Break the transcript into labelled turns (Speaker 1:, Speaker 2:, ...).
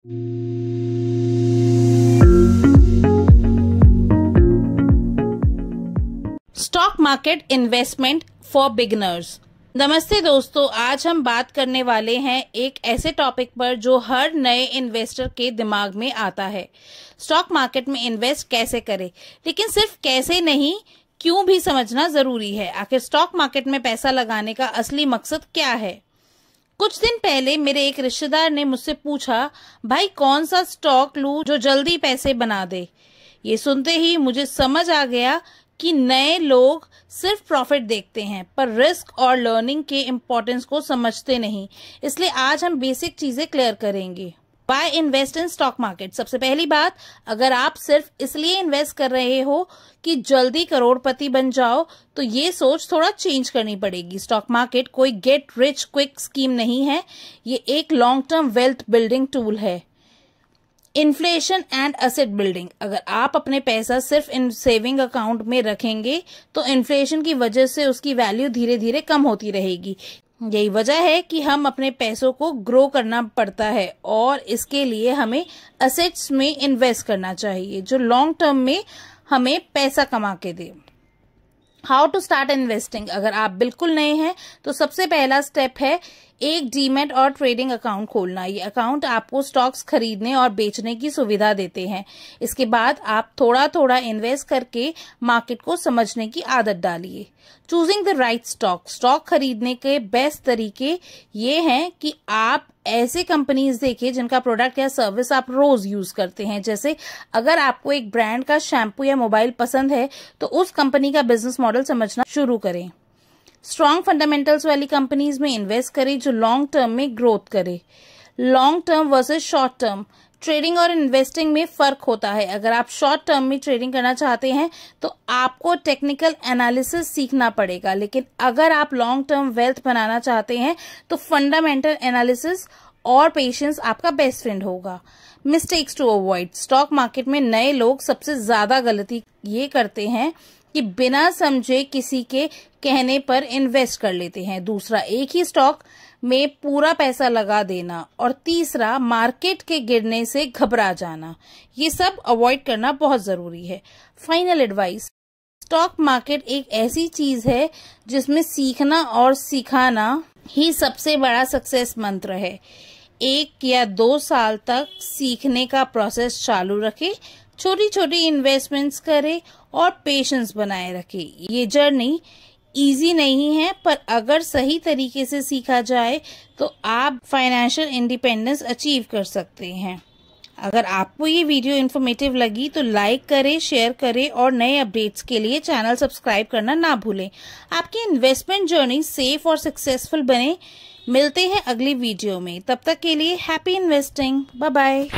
Speaker 1: Stock market investment for beginners. नमस्ते दोस्तों, आज हम बात करने वाले हैं एक ऐसे टॉपिक पर जो हर नए इन्वेस्टर के दिमाग में आता है। स्टॉक मार्केट में इन्वेस्ट कैसे करें, लेकिन सिर्फ कैसे नहीं, क्यों भी समझना जरूरी है। आखिर स्टॉक मार्केट में पैसा लगाने का असली मकसद क्या है। कुछ दिन पहले मेरे एक रिश्तेदार ने मुझसे पूछा, भाई कौन सा स्टॉक लूं जो जल्दी पैसे बना दे। ये सुनते ही मुझे समझ आ गया कि नए लोग सिर्फ प्रॉफिट देखते हैं पर रिस्क और लर्निंग के इम्पोर्टेंस को समझते नहीं। इसलिए आज हम बेसिक चीजें क्लियर करेंगे। Why invest in stock market. सबसे पहली बात, अगर आप सिर्फ इसलिए इन्वेस्ट कर रहे हो कि जल्दी करोड़पति बन जाओ तो ये सोच थोड़ा चेंज करनी पड़ेगी। स्टॉक मार्केट कोई गेट रिच क्विक स्कीम नहीं है, ये एक long term wealth building tool है। Inflation and asset building. अगर आप अपने पैसा सिर्फ इन सेविंग अकाउंट में रखेंगे तो इन्फ्लेशन की वजह से उसकी वैल्यू धीरे धीरे कम होती रहेगी। यही वजह है कि हम अपने पैसों को ग्रो करना पड़ता है और इसके लिए हमें एसेट्स में इन्वेस्ट करना चाहिए जो लॉन्ग टर्म में हमें पैसा कमा के दे। How to start investing. अगर आप बिल्कुल नए हैं तो सबसे पहला स्टेप है एक डीमैट और ट्रेडिंग अकाउंट खोलना। ये अकाउंट आपको स्टॉक्स खरीदने और बेचने की सुविधा देते हैं। इसके बाद आप थोड़ा थोड़ा इन्वेस्ट करके मार्केट को समझने की आदत डालिए। Choosing the right stock. Stock खरीदने के बेस्ट तरीके ये हैं कि आप ऐसे कंपनीज देखें जिनका प्रोडक्ट या सर्विस आप रोज यूज करते हैं। जैसे अगर आपको एक ब्रांड का शैम्पू या मोबाइल पसंद है तो उस कंपनी का बिजनेस मॉडल समझना शुरू करें। स्ट्रॉन्ग फंडामेंटल्स वाली कंपनीज में इन्वेस्ट करें जो लॉन्ग टर्म में ग्रोथ करे। Long term versus short term. Trading और इन्वेस्टिंग में फर्क होता है। अगर आप शॉर्ट टर्म में ट्रेडिंग करना चाहते हैं तो आपको टेक्निकल एनालिसिस सीखना पड़ेगा, लेकिन अगर आप लॉन्ग टर्म वेल्थ बनाना चाहते हैं तो फंडामेंटल एनालिसिस और पेशेंस आपका बेस्ट फ्रेंड होगा। Mistakes to avoid. Stock market में नए लोग सबसे ज्यादा गलती ये करते हैं कि बिना समझे किसी के कहने पर इन्वेस्ट कर लेते हैं। दूसरा, एक ही स्टॉक में पूरा पैसा लगा देना। और तीसरा, मार्केट के गिरने से घबरा जाना। ये सब अवॉइड करना बहुत जरूरी है। Final advice. स्टॉक मार्केट एक ऐसी चीज है जिसमें सीखना और सिखाना ही सबसे बड़ा सक्सेस मंत्र है। 1 या 2 साल तक सीखने का प्रोसेस चालू रखें, छोटी छोटी इन्वेस्टमेंट्स करें और पेशेंस बनाए रखें। ये जर्नी इजी नहीं है पर अगर सही तरीके से सीखा जाए तो आप फाइनेंशियल इंडिपेंडेंस अचीव कर सकते हैं। अगर आपको ये वीडियो इन्फॉर्मेटिव लगी तो लाइक करें, शेयर करें और नए अपडेट्स के लिए चैनल सब्सक्राइब करना ना भूलें। आपकी इन्वेस्टमेंट जर्नी सेफ और सक्सेसफुल बने। मिलते हैं अगली वीडियो में, तब तक के लिए हैप्पी इन्वेस्टिंग। Bye bye.